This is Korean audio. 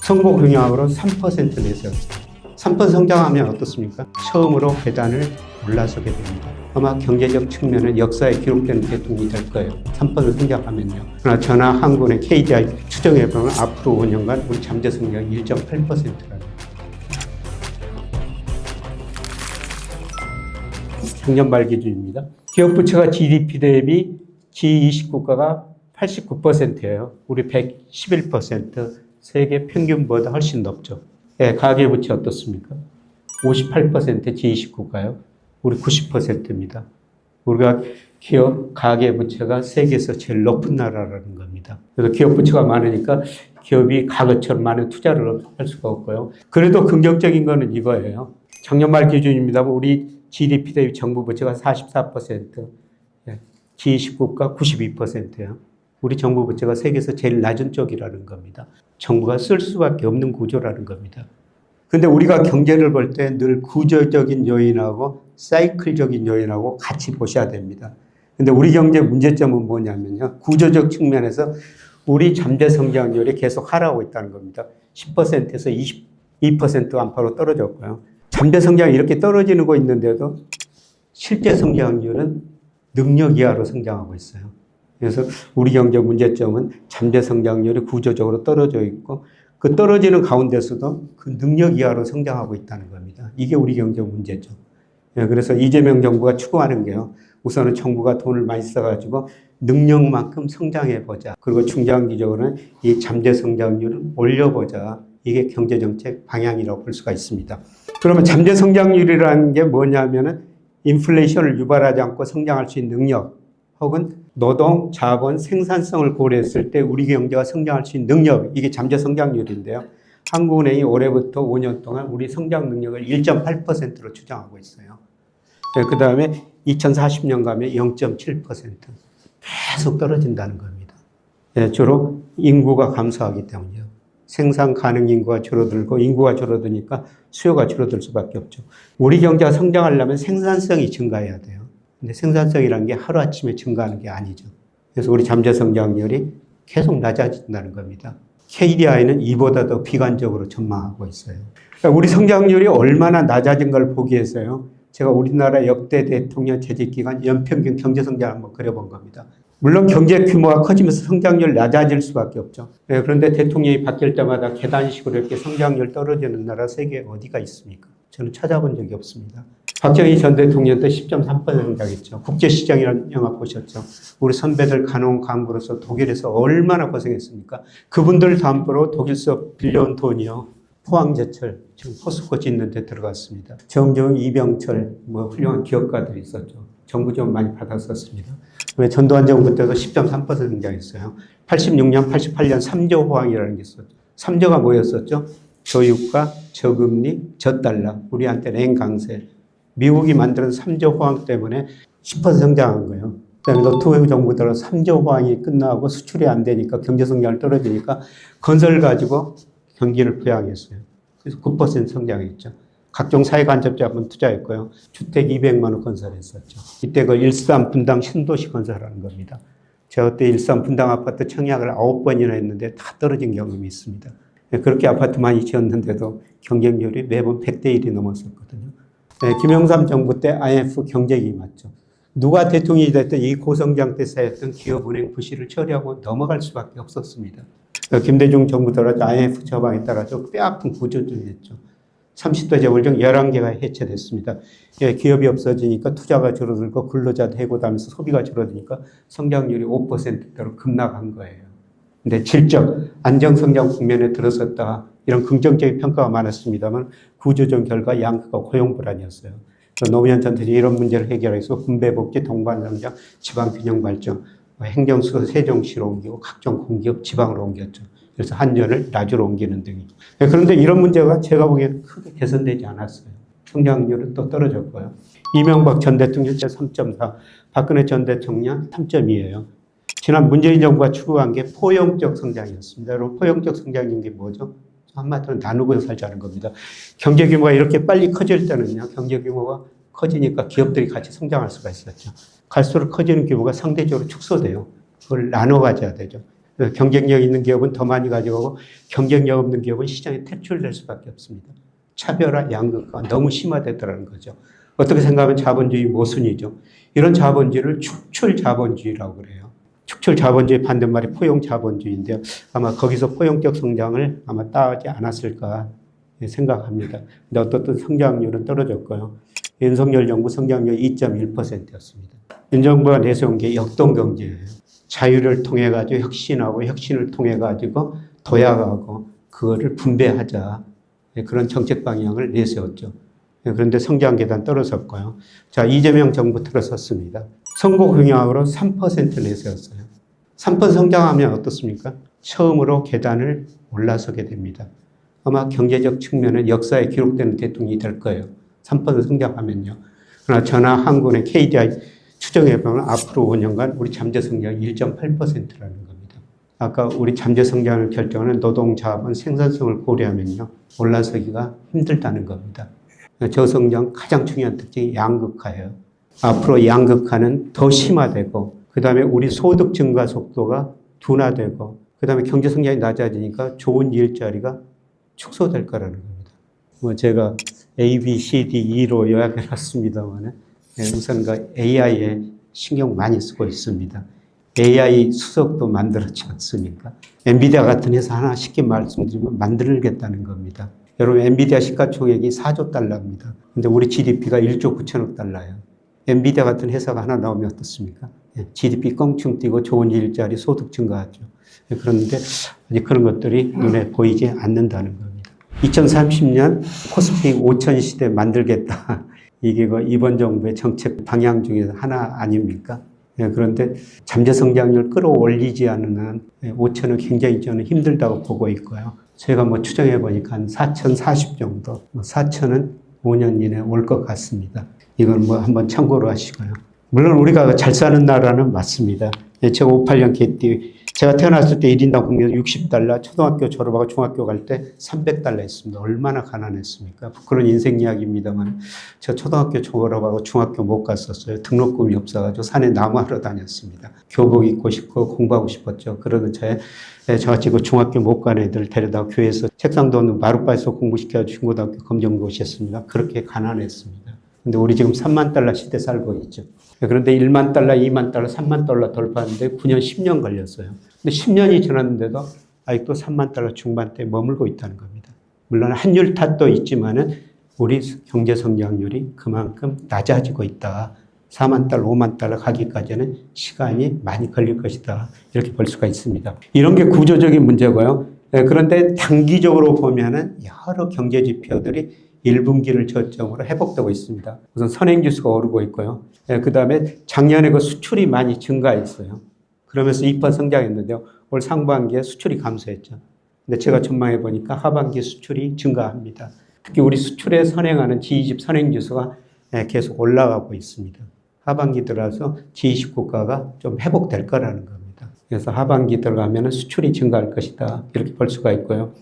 성공 경영으로 3% 내세웠어요. 3% 성장하면 어떻습니까? 처음으로 계단을 올라서게 됩니다. 아마 경제적 측면은 역사에 기록되는 대통령이 될 거예요. 3% 성장하면요. 그러나 전화항공의 KGI 추정해보면 앞으로 5년간 우리 잠재 성장 1.8%라는 작년 말 기준입니다. 기업 부채가 GDP 대비 G20 국가가 89%예요. 우리 111%, 세계 평균보다 훨씬 높죠. 네, 가계부채 어떻습니까? 58% G20 국가요. 우리 90%입니다. 우리가 기업 가계부채가 세계에서 제일 높은 나라라는 겁니다. 그래서 기업 부채가 많으니까 기업이 과거처럼 많은 투자를 할 수가 없고요. 그래도 긍정적인 거는 이거예요. 작년 말 기준입니다. 우리 GDP 대비 정부 부채가 44%, G20 국가 92%예요. 우리 정부 부채가 세계에서 제일 낮은 쪽이라는 겁니다. 정부가 쓸 수밖에 없는 구조라는 겁니다. 근데 우리가 경제를 볼 때 늘 구조적인 요인하고 사이클적인 요인하고 같이 보셔야 됩니다. 근데 우리 경제 문제점은 뭐냐면요. 구조적 측면에서 우리 잠재 성장률이 계속 하락하고 있다는 겁니다. 10%에서 22% 안팎으로 떨어졌고요. 잠재 성장이 이렇게 떨어지는 거 있는데도 실제 성장률은 능력 이하로 성장하고 있어요. 그래서 우리 경제 문제점은 잠재 성장률이 구조적으로 떨어져 있고 그 떨어지는 가운데서도 그 능력 이하로 성장하고 있다는 겁니다. 이게 우리 경제 문제죠. 그래서 이재명 정부가 추구하는 게요. 우선은 정부가 돈을 많이 써가지고 능력만큼 성장해보자. 그리고 중장기적으로는 이 잠재 성장률을 올려보자. 이게 경제정책 방향이라고 볼 수가 있습니다. 그러면 잠재 성장률이라는 게 뭐냐면은 인플레이션을 유발하지 않고 성장할 수 있는 능력 혹은 노동, 자본, 생산성을 고려했을 때 우리 경제가 성장할 수 있는 능력, 이게 잠재 성장률인데요. 한국은행이 올해부터 5년 동안 우리 성장 능력을 1.8%로 추정하고 있어요. 그 다음에 2040년 가면 0.7% 계속 떨어진다는 겁니다. 주로 인구가 감소하기 때문이요. 생산 가능 인구가 줄어들고 인구가 줄어드니까 수요가 줄어들 수밖에 없죠. 우리 경제가 성장하려면 생산성이 증가해야 돼요. 근데 생산성이라는 게 하루아침에 증가하는 게 아니죠. 그래서 우리 잠재 성장률이 계속 낮아진다는 겁니다. KDI는 이보다 더 비관적으로 전망하고 있어요. 그러니까 우리 성장률이 얼마나 낮아진 걸 보기 위해서요. 제가 우리나라 역대 대통령 재직기간 연평균 경제성장을 한번 그려본 겁니다. 물론 경제 규모가 커지면서 성장률 낮아질 수밖에 없죠. 그런데 대통령이 바뀔 때마다 계단식으로 이렇게 성장률 떨어지는 나라 세계에 어디가 있습니까? 저는 찾아본 적이 없습니다. 박정희 전 대통령 때 10.3% 성장했죠. 국제시장이라는 영화 보셨죠? 우리 선배들 간홍 간부로서 독일에서 얼마나 고생했습니까? 그분들 담보로 독일서 빌려온 돈이요. 포항제철, 지금 포스코 짓는 데 들어갔습니다. 정종, 이병철, 훌륭한 기업가들이 있었죠. 정부 좀 많이 받았었습니다. 왜 전두환 정부 때도 10.3% 성장했어요. 86년, 88년 3조 호황이라는 게 있었죠. 3조가 뭐였었죠? 교육과 저금리, 저달러, 우리한테는 N강세. 미국이 만든 3조 호황 때문에 10% 성장한 거예요. 그다음에 노트웨이 정부 들어 3조 호황이 끝나고 수출이 안 되니까 경제 성장이 떨어지니까 건설 가지고 경기를 부양했어요. 그래서 9% 성장했죠. 각종 사회간접자본 투자했고요. 주택 200만 원 건설했었죠. 이때 그 일산 분당 신도시 건설하는 겁니다. 제가 그때 일산 분당 아파트 청약을 9번이나 했는데 다 떨어진 경험이 있습니다. 그렇게 아파트 많이 지었는데도 경쟁률이 매번 100대 1이 넘었었거든요. 김영삼 정부 때 IMF 경제위기 맞죠. 누가 대통령이 됐든 이 고성장 때 쌓였던 기업은행 부실을 처리하고 넘어갈 수밖에 없었습니다. 김대중 정부 들어 IMF 처방에 따라서 뼈아픈 구조조정했죠. 30대 재벌중 11개가 해체됐습니다. 기업이 없어지니까 투자가 줄어들고 근로자도 해고되면서 소비가 줄어드니까 성장률이 5%대로 급락한 거예요. 근데 질적 안정성장 국면에 들어섰다. 이런 긍정적인 평가가 많았습니다만 구조적 결과 양극화 고용 불안이었어요. 노무현 전 대통령이 이런 문제를 해결해서 군배복지, 동반성장, 지방균형 발전, 행정수도 세종시로 옮기고 각종 공기업 지방으로 옮겼죠. 그래서 한전을 나주로 옮기는 등이죠. 그런데 이런 문제가 제가 보기에는 크게 개선되지 않았어요. 성장률은 또 떨어졌고요. 이명박 전 대통령 때 3.4, 박근혜 전 대통령 3.2예요. 지난 문재인 정부가 추구한 게 포용적 성장이었습니다. 여러분, 포용적 성장인 게 뭐죠? 한마디로 나누고 살자는 겁니다. 경제 규모가 이렇게 빨리 커질 때는요, 경제 규모가 커지니까 기업들이 같이 성장할 수가 있었죠. 갈수록 커지는 규모가 상대적으로 축소돼요. 그걸 나눠 가져야 되죠. 경쟁력 있는 기업은 더 많이 가져가고 경쟁력 없는 기업은 시장에 퇴출될 수밖에 없습니다. 차별화, 양극화가 너무 심화되더라는 거죠. 어떻게 생각하면 자본주의 모순이죠. 이런 자본주의를 축출 자본주의라고 그래요. 축출 자본주의 반대말이 포용 자본주의인데요. 아마 거기서 포용적 성장을 아마 따지 않았을까 생각합니다. 근데 어떻든 성장률은 떨어졌고요. 윤석열 정부 성장률 2.1%였습니다. 윤 정부가 내세운 게 역동경제예요. 자유를 통해 가지고 혁신하고 혁신을 통해 가지고 도약하고 그거를 분배하자. 그런 정책 방향을 내세웠죠. 그런데 성장 계단 떨어졌고요. 자, 이재명 정부 들어섰습니다. 선거 공약으로 3% 내세웠어요. 3% 성장하면 어떻습니까? 처음으로 계단을 올라서게 됩니다. 아마 경제적 측면은 역사에 기록되는 대통령이 될 거예요. 3% 성장하면요. 그러나 전화항공의 KDI 추정해보면 앞으로 5년간 우리 잠재 성장이 1.8%라는 겁니다. 아까 우리 잠재 성장을 결정하는 노동자본 생산성을 고려하면요. 올라서기가 힘들다는 겁니다. 저성장 가장 중요한 특징이 양극화예요. 앞으로 양극화는 더 심화되고 그 다음에 우리 소득 증가 속도가 둔화되고 그 다음에 경제 성장이 낮아지니까 좋은 일자리가 축소될 거라는 겁니다. 뭐 제가 A, B, C, D, E로 요약해 놨습니다만 우선 그 AI에 신경 많이 쓰고 있습니다. AI 수석도 만들었지 않습니까? 엔비디아 같은 회사 하나 쉽게 말씀드리면 만들겠다는 겁니다. 여러분 엔비디아 시가총액이 4조 달러입니다. 근데 우리 GDP가 1조 9천억 달러예요. 엔비디아 같은 회사가 하나 나오면 어떻습니까? GDP 껑충 뛰고 좋은 일자리 소득 증가하죠. 그런데 아직 그런 것들이 눈에 보이지 않는다는 겁니다. 2030년 코스피 5천 시대 만들겠다. 이게 이번 정부의 정책 방향 중에서 하나 아닙니까? 그런데 잠재 성장률 끌어올리지 않는 한 5천은 굉장히 저는 힘들다고 보고 있고요. 제가 뭐 추정해 보니까 한 4,040 정도, 4천은 5년 이내에 올 것 같습니다. 이건 뭐 한번 참고로 하시고요. 물론 우리가 잘 사는 나라는 맞습니다. 제가 58년 개띠, 제가 태어났을 때 1인당 국민 60달러, 초등학교 졸업하고 중학교 갈 때 300달러 했습니다. 얼마나 가난했습니까? 그런 인생 이야기입니다만, 제가 초등학교 졸업하고 중학교 못 갔었어요. 등록금이 없어가지고 산에 나무하러 다녔습니다. 교복 입고 싶고 공부하고 싶었죠. 그러던 차에 저같이 그 중학교 못 간 애들 데려다 교회에서 책상도 없는 마룻바에서 공부시켜서 중고등학교 검정고시했습니다. 그렇게 가난했습니다. 근데 우리 지금 3만 달러 시대 살고 있죠. 그런데 1만 달러, 2만 달러, 3만 달러 돌파하는데 9년, 10년 걸렸어요. 근데 10년이 지났는데도 아직도 3만 달러 중반대에 머물고 있다는 겁니다. 물론 환율 탓도 있지만은 우리 경제 성장률이 그만큼 낮아지고 있다. 4만 달러, 5만 달러 가기까지는 시간이 많이 걸릴 것이다. 이렇게 볼 수가 있습니다. 이런 게 구조적인 문제고요. 그런데 단기적으로 보면은 여러 경제 지표들이 1분기를 저점으로 회복되고 있습니다. 우선 선행지수가 오르고 있고요. 그 다음에 작년에 그 수출이 많이 증가했어요. 그러면서 2% 성장했는데요. 올 상반기에 수출이 감소했죠. 근데 제가 전망해 보니까 하반기 수출이 증가합니다. 특히 우리 수출에 선행하는 G20 선행지수가 계속 올라가고 있습니다. 하반기 들어서 G20 국가가 좀 회복될 거라는 겁니다. 그래서 하반기 들어가면 수출이 증가할 것이다. 이렇게 볼 수가 있고요.